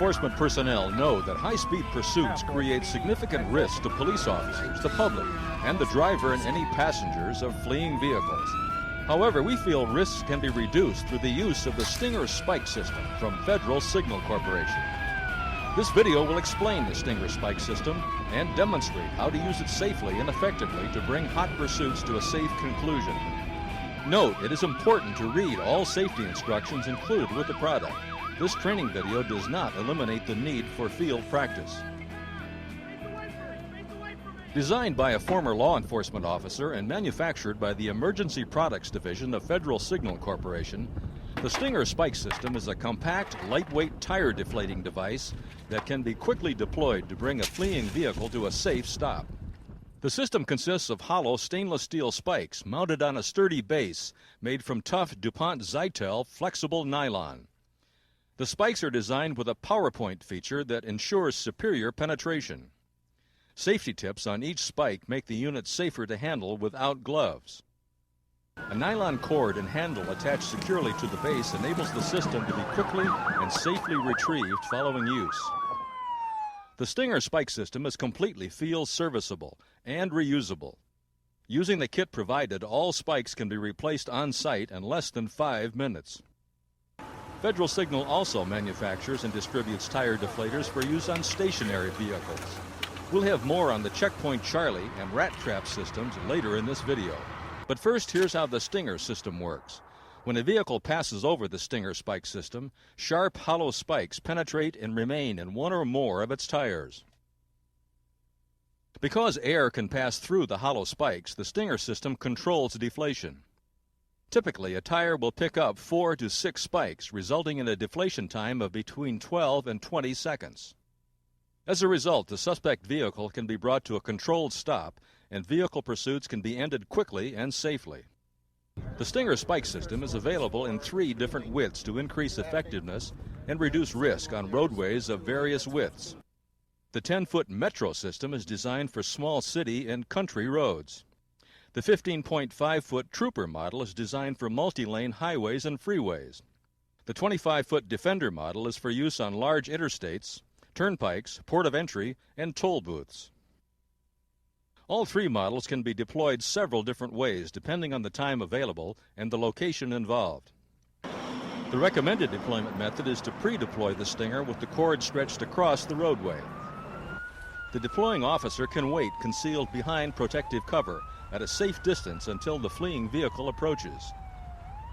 enforcement personnel know that high-speed pursuits create significant risks to police officers, the public, and the driver and any passengers of fleeing vehicles. However, we feel risks can be reduced through the use of the Stinger Spike System from Federal Signal Corporation. This video will explain the Stinger Spike System and demonstrate how to use it safely and effectively to bring hot pursuits to a safe conclusion. Note, it is important to read all safety instructions included with the product. This training video does not eliminate the need for field practice. Designed by a former law enforcement officer and manufactured by the Emergency Products Division of Federal Signal Corporation, the Stinger Spike System is a compact, lightweight tire deflating device that can be quickly deployed to bring a fleeing vehicle to a safe stop. The system consists of hollow stainless steel spikes mounted on a sturdy base made from tough DuPont Zytel flexible nylon. The spikes are designed with a PowerPoint feature that ensures superior penetration. Safety tips on each spike make the unit safer to handle without gloves. A nylon cord and handle attached securely to the base enables the system to be quickly and safely retrieved following use. The Stinger Spike System is completely field serviceable and reusable. Using the kit provided, all spikes can be replaced on site in less than 5 minutes. Federal Signal also manufactures and distributes tire deflators for use on stationary vehicles. We'll have more on the Checkpoint Charlie and Rat Trap systems later in this video. But first, here's how the Stinger system works. When a vehicle passes over the Stinger Spike System, sharp, hollow spikes penetrate and remain in one or more of its tires. Because air can pass through the hollow spikes, the Stinger system controls deflation. Typically, a tire will pick up 4 to 6 spikes, resulting in a deflation time of between 12 and 20 seconds. As a result, the suspect vehicle can be brought to a controlled stop, and vehicle pursuits can be ended quickly and safely. The Stinger Spike System is available in 3 different widths to increase effectiveness and reduce risk on roadways of various widths. The 10-foot Metro system is designed for small city and country roads. The 15.5-foot Trooper model is designed for multi-lane highways and freeways. The 25-foot Defender model is for use on large interstates, turnpikes, port of entry, and toll booths. All 3 models can be deployed several different ways depending on the time available and the location involved. The recommended deployment method is to pre-deploy the Stinger with the cord stretched across the roadway. The deploying officer can wait concealed behind protective cover at a safe distance until the fleeing vehicle approaches.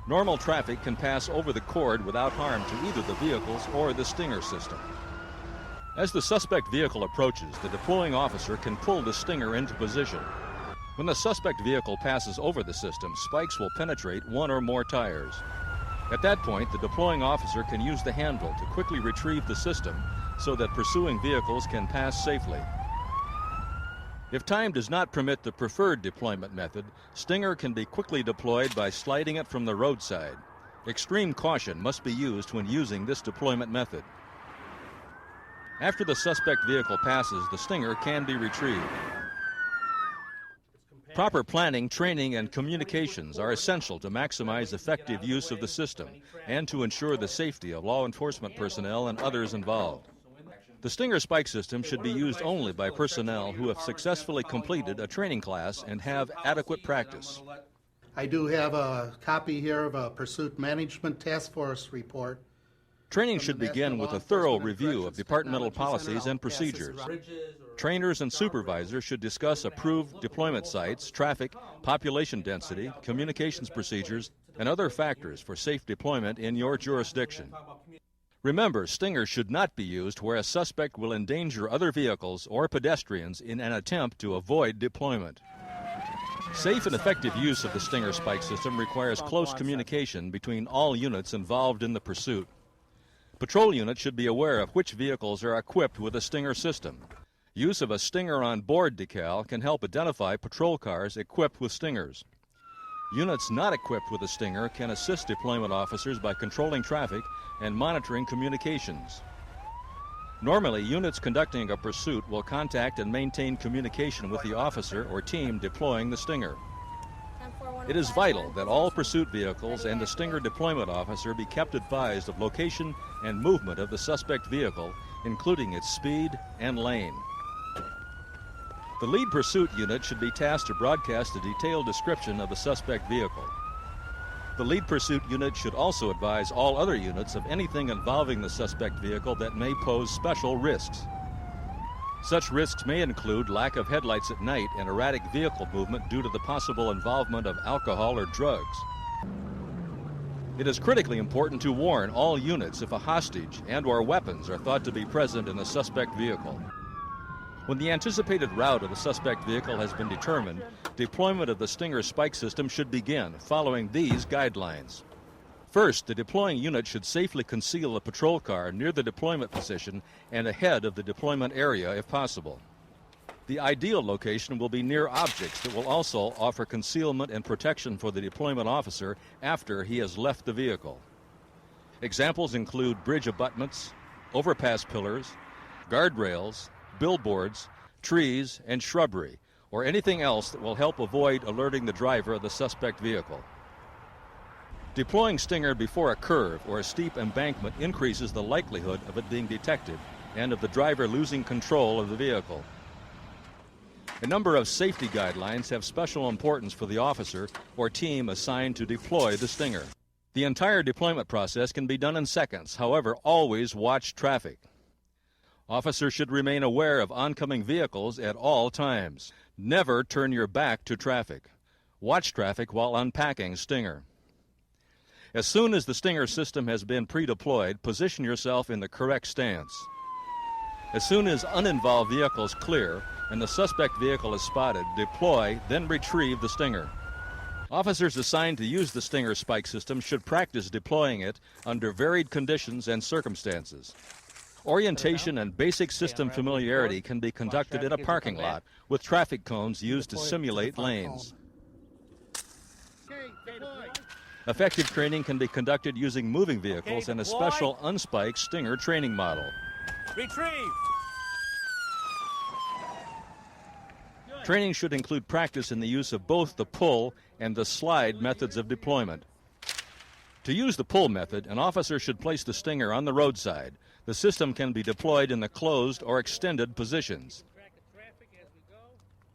Normal traffic can pass over the cord without harm to either the vehicles or the Stinger system. As the suspect vehicle approaches, the deploying officer can pull the Stinger into position. When the suspect vehicle passes over the system, spikes will penetrate 1 or more tires. At that point, the deploying officer can use the handle to quickly retrieve the system so that pursuing vehicles can pass safely. If time does not permit the preferred deployment method, Stinger can be quickly deployed by sliding it from the roadside. Extreme caution must be used when using this deployment method. After the suspect vehicle passes, the Stinger can be retrieved. Proper planning, training, and communications are essential to maximize effective use of the system and to ensure the safety of law enforcement personnel and others involved. The Stinger Spike System should be used only by personnel who have successfully completed a training class and have adequate practice. I do have a copy here of a Pursuit Management Task Force report. Training should begin with a thorough review of departmental policies and procedures. Trainers and supervisors should discuss approved deployment sites, traffic, population density, communications procedures, and other factors for safe deployment in your jurisdiction. Remember, Stingers should not be used where a suspect will endanger other vehicles or pedestrians in an attempt to avoid deployment. Safe and effective use of the Stinger Spike System requires close communication between all units involved in the pursuit. Patrol units should be aware of which vehicles are equipped with a Stinger system. Use of a Stinger on board decal can help identify patrol cars equipped with Stingers. Units not equipped with a Stinger can assist deployment officers by controlling traffic and monitoring communications. Normally, units conducting a pursuit will contact and maintain communication with the officer or team deploying the Stinger. It is vital that all pursuit vehicles and the Stinger deployment officer be kept advised of location and movement of the suspect vehicle, including its speed and lane. The lead pursuit unit should be tasked to broadcast a detailed description of the suspect vehicle. The lead pursuit unit should also advise all other units of anything involving the suspect vehicle that may pose special risks. Such risks may include lack of headlights at night and erratic vehicle movement due to the possible involvement of alcohol or drugs. It is critically important to warn all units if a hostage and/or weapons are thought to be present in the suspect vehicle. When the anticipated route of the suspect vehicle has been determined, deployment of the Stinger spike system should begin, following these guidelines. First, the deploying unit should safely conceal a patrol car near the deployment position and ahead of the deployment area if possible. The ideal location will be near objects that will also offer concealment and protection for the deployment officer after he has left the vehicle. Examples include bridge abutments, overpass pillars, guardrails, billboards, trees, and shrubbery, or anything else that will help avoid alerting the driver of the suspect vehicle. Deploying Stinger before a curve or a steep embankment increases the likelihood of it being detected and of the driver losing control of the vehicle. A number of safety guidelines have special importance for the officer or team assigned to deploy the Stinger. The entire deployment process can be done in seconds, however, always watch traffic. Officers should remain aware of oncoming vehicles at all times. Never turn your back to traffic. Watch traffic while unpacking Stinger. As soon as the Stinger system has been pre-deployed, position yourself in the correct stance. As soon as uninvolved vehicles clear and the suspect vehicle is spotted, deploy, then retrieve the Stinger. Officers assigned to use the Stinger spike system should practice deploying it under varied conditions and circumstances. Orientation and basic system familiarity can be conducted in a parking lot with traffic cones used to simulate lanes. Effective training can be conducted using moving vehicles and a special unspiked Stinger training model. Retrieve! Training should include practice in the use of both the pull and the slide methods of deployment. To use the pull method, an officer should place the Stinger on the roadside. The system can be deployed in the closed or extended positions.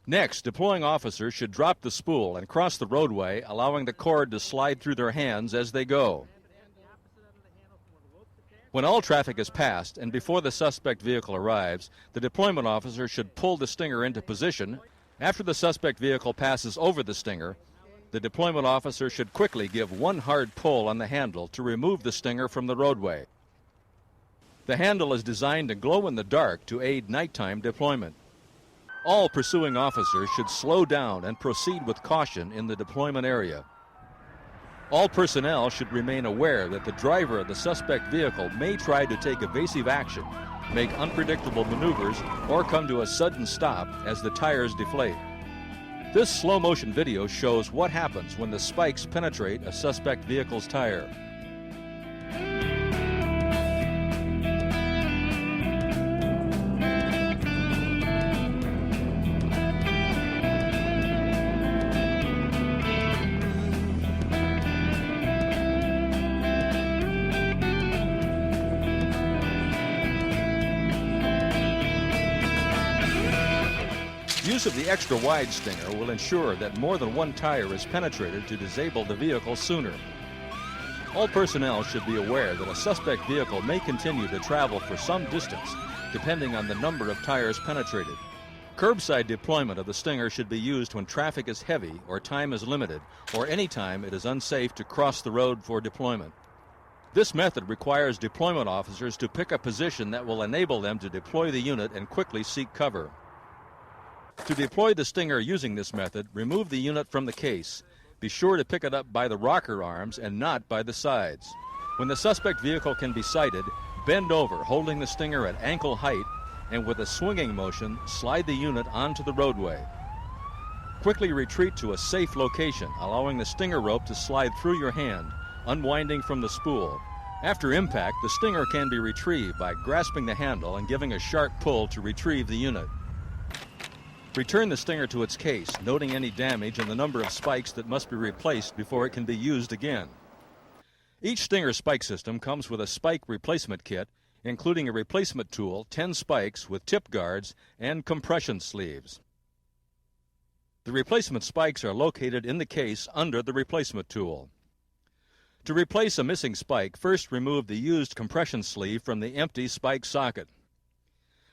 Next, deploying officers should drop the spool and cross the roadway, allowing the cord to slide through their hands as they go. When all traffic is passed and before the suspect vehicle arrives, the deployment officer should pull the Stinger into position. After the suspect vehicle passes over the Stinger, the deployment officer should quickly give one hard pull on the handle to remove the Stinger from the roadway. The handle is designed to glow in the dark to aid nighttime deployment. All pursuing officers should slow down and proceed with caution in the deployment area. All personnel should remain aware that the driver of the suspect vehicle may try to take evasive action, make unpredictable maneuvers, or come to a sudden stop as the tires deflate. This slow-motion video shows what happens when the spikes penetrate a suspect vehicle's tire. Use of the extra-wide Stinger will ensure that more than one tire is penetrated to disable the vehicle sooner. All personnel should be aware that a suspect vehicle may continue to travel for some distance, depending on the number of tires penetrated. Curbside deployment of the Stinger should be used when traffic is heavy or time is limited, or any time it is unsafe to cross the road for deployment. This method requires deployment officers to pick a position that will enable them to deploy the unit and quickly seek cover. To deploy the Stinger using this method, remove the unit from the case. Be sure to pick it up by the rocker arms and not by the sides. When the suspect vehicle can be sighted, bend over, holding the Stinger at ankle height, and with a swinging motion, slide the unit onto the roadway. Quickly retreat to a safe location, allowing the Stinger rope to slide through your hand, unwinding from the spool. After impact, the Stinger can be retrieved by grasping the handle and giving a sharp pull to retrieve the unit. Return the Stinger to its case, noting any damage and the number of spikes that must be replaced before it can be used again. Each Stinger spike system comes with a spike replacement kit, including a replacement tool, 10 spikes with tip guards, and compression sleeves. The replacement spikes are located in the case under the replacement tool. To replace a missing spike, first remove the used compression sleeve from the empty spike socket.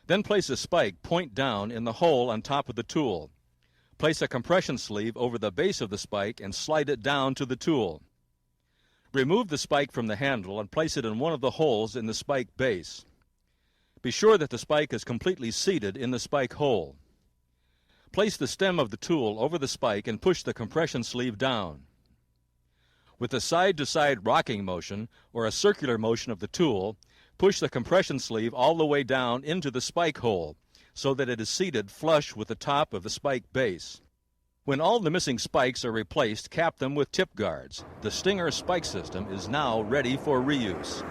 Then place a spike point down in the hole on top of the tool. Place a compression sleeve over the base of the spike and slide it down to the tool. Remove the spike from the handle and place it in one of the holes in the spike base. Be sure that the spike is completely seated in the spike hole. Place the stem of the tool over the spike and push the compression sleeve down. With a side-to-side rocking motion or a circular motion of the tool, push the compression sleeve all the way down into the spike hole so that it is seated flush with the top of the spike base. When all the missing spikes are replaced, cap them with tip guards. The Stinger spike system is now ready for reuse.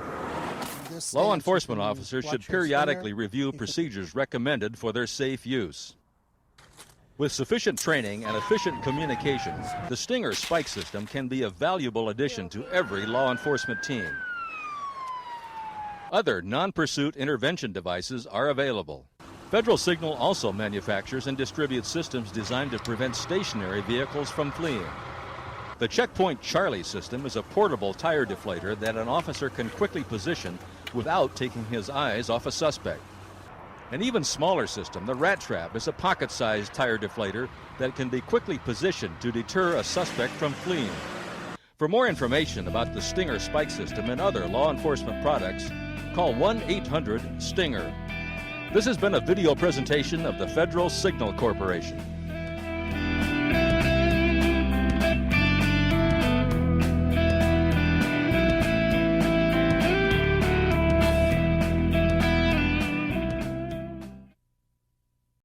Law enforcement officers should periodically review procedures recommended for their safe use. With sufficient training and efficient communication, the Stinger spike system can be a valuable addition to every law enforcement team. Other non-pursuit intervention devices are available. Federal Signal also manufactures and distributes systems designed to prevent stationary vehicles from fleeing. The Checkpoint Charlie system is a portable tire deflator that an officer can quickly position without taking his eyes off a suspect. An even smaller system, the Rat Trap, is a pocket-sized tire deflator that can be quickly positioned to deter a suspect from fleeing. For more information about the Stinger spike system and other law enforcement products, call 1-800-STINGER. This has been a video presentation of the Federal Signal Corporation.